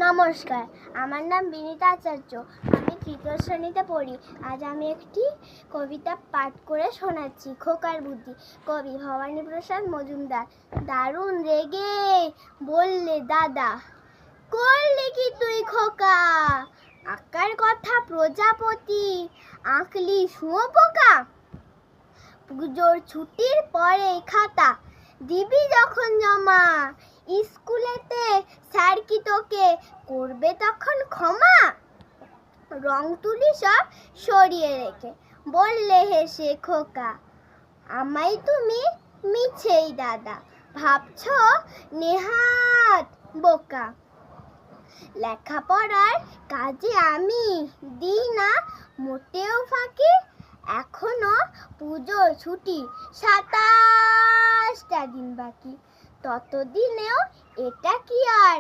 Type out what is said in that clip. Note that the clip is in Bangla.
নমস্কার, আমার নাম বিনীতা আচার্য। আমি তৃতীয় শ্রেণীতে পড়ি। আজ আমি একটি কবিতা পাঠ করে শোনাচ্ছি। খোকার বুদ্ধি। কবি ভবানীপ্রসাদ মজুমদার। দারুণ রেগে বললে দাদা, করলে কি তুই খোকা? আঁকার কথা প্রজাপতি, আঁকলি শুঁয়োপোকা। পুজোর ছুটির পরে খাতা দিবি যখন জমা, স্কুলেতে স্যার কি তোকে করবে তখন ক্ষমা? রং তুলি সব সরিয়ে রেখে বললে হেসে খোকা, আমায় তুমি মিছেই দাদা ভাবছ নেহাত বোকা। লেখাপড়ার কাজে আমি দিই না মোটেও ফাঁকি, এখনো পুজোর ছুটি 27টা দিন বাকি। ততদিনেও এটা কি আর